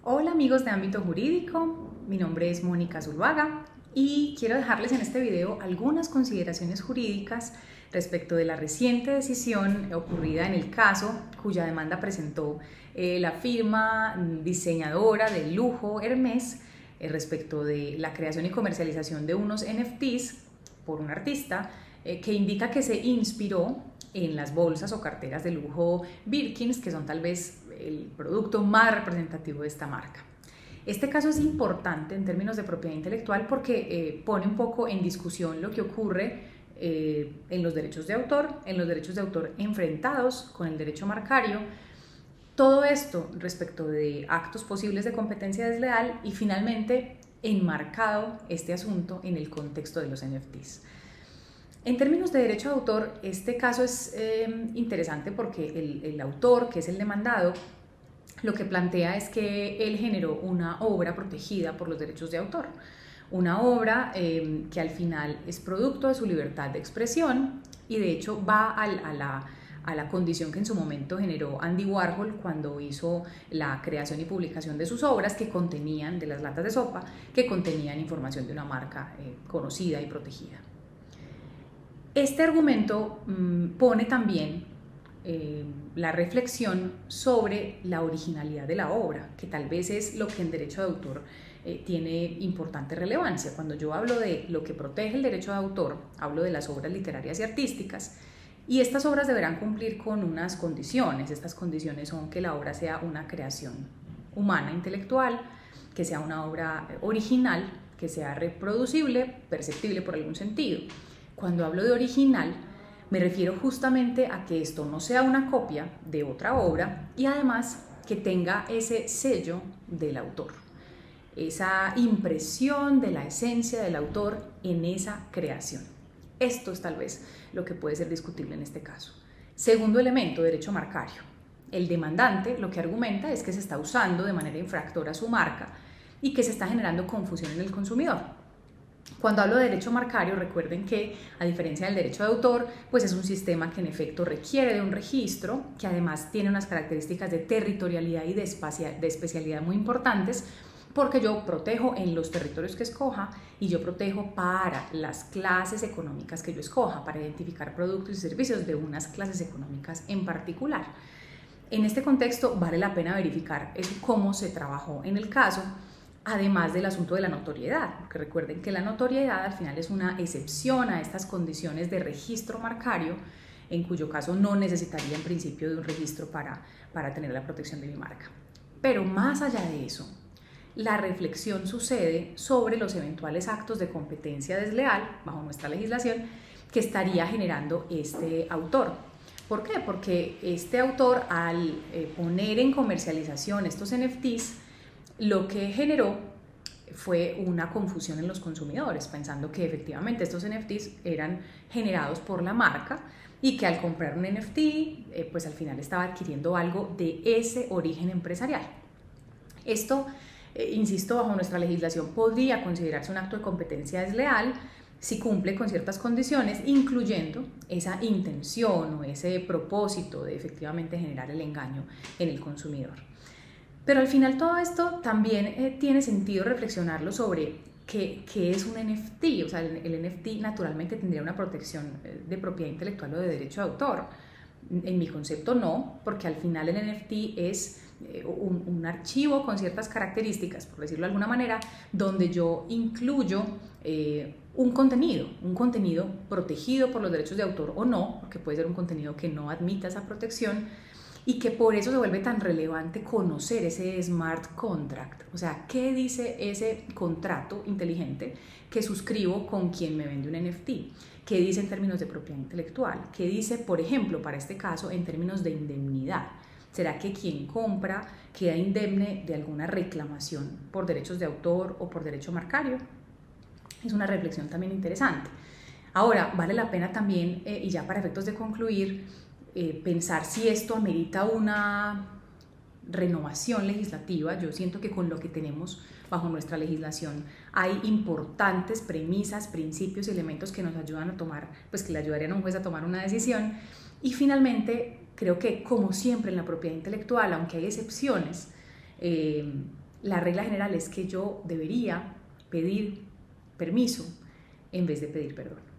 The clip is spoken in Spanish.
Hola amigos de Ámbito Jurídico, mi nombre es Mónica Zuluaga y quiero dejarles en este video algunas consideraciones jurídicas respecto de la reciente decisión ocurrida en el caso cuya demanda presentó la firma diseñadora de lujo Hermès respecto de la creación y comercialización de unos NFTs por un artista que indica que se inspiró en las bolsas o carteras de lujo Birkins, que son tal vez el producto más representativo de esta marca. Este caso es importante en términos de propiedad intelectual porque pone un poco en discusión lo que ocurre en los derechos de autor enfrentados con el derecho marcario, todo esto respecto de actos posibles de competencia desleal y finalmente enmarcado este asunto en el contexto de los NFTs. En términos de derecho de autor, este caso es interesante porque el autor, que es el demandado, lo que plantea es que él generó una obra protegida por los derechos de autor, una obra que al final es producto de su libertad de expresión y de hecho va a la condición que en su momento generó Andy Warhol cuando hizo la creación y publicación de sus obras que contenían, de las latas de sopa, que contenían información de una marca conocida y protegida. Este argumento pone también la reflexión sobre la originalidad de la obra, que tal vez es lo que en derecho de autor tiene importante relevancia. Cuando yo hablo de lo que protege el derecho de autor, hablo de las obras literarias y artísticas, y estas obras deberán cumplir con unas condiciones. Estas condiciones son que la obra sea una creación humana, intelectual, que sea una obra original, que sea reproducible, perceptible por algún sentido. Cuando hablo de original, me refiero justamente a que esto no sea una copia de otra obra y además que tenga ese sello del autor, esa impresión de la esencia del autor en esa creación. Esto es tal vez lo que puede ser discutible en este caso. Segundo elemento, derecho marcario. El demandante lo que argumenta es que se está usando de manera infractora su marca y que se está generando confusión en el consumidor. Cuando hablo de derecho marcario, recuerden que, a diferencia del derecho de autor, pues es un sistema que en efecto requiere de un registro, que además tiene unas características de territorialidad y de especialidad muy importantes, porque yo protejo en los territorios que escoja y yo protejo para las clases económicas que yo escoja, para identificar productos y servicios de unas clases económicas en particular. En este contexto vale la pena verificar cómo se trabajó en el caso, además del asunto de la notoriedad, porque recuerden que la notoriedad al final es una excepción a estas condiciones de registro marcario, en cuyo caso no necesitaría en principio de un registro para tener la protección de mi marca. Pero más allá de eso, la reflexión sucede sobre los eventuales actos de competencia desleal, bajo nuestra legislación, que estaría generando este autor. ¿Por qué? Porque este autor, al poner en comercialización estos NFTs, lo que generó fue una confusión en los consumidores, pensando que efectivamente estos NFTs eran generados por la marca y que al comprar un NFT, pues al final estaba adquiriendo algo de ese origen empresarial. Esto, insisto, bajo nuestra legislación podría considerarse un acto de competencia desleal si cumple con ciertas condiciones, incluyendo esa intención o ese propósito de efectivamente generar el engaño en el consumidor. Pero al final todo esto también tiene sentido reflexionarlo sobre qué es un NFT. O sea, el NFT naturalmente tendría una protección de propiedad intelectual o de derecho de autor. En mi concepto no, porque al final el NFT es un archivo con ciertas características, por decirlo de alguna manera, donde yo incluyo un contenido protegido por los derechos de autor o no, porque puede ser un contenido que no admita esa protección, y que por eso se vuelve tan relevante conocer ese smart contract, o sea, qué dice ese contrato inteligente que suscribo con quien me vende un NFT, qué dice en términos de propiedad intelectual, qué dice, por ejemplo, para este caso, en términos de indemnidad. ¿Será que quien compra queda indemne de alguna reclamación por derechos de autor o por derecho marcario? Es una reflexión también interesante. Ahora, vale la pena también, y ya para efectos de concluir, pensar si esto amerita una renovación legislativa. Yo siento que con lo que tenemos bajo nuestra legislación hay importantes premisas, principios y elementos que nos ayudan a tomar, pues que le ayudarían a un juez a tomar una decisión. Y finalmente, creo que como siempre en la propiedad intelectual, aunque hay excepciones, la regla general es que yo debería pedir permiso en vez de pedir perdón.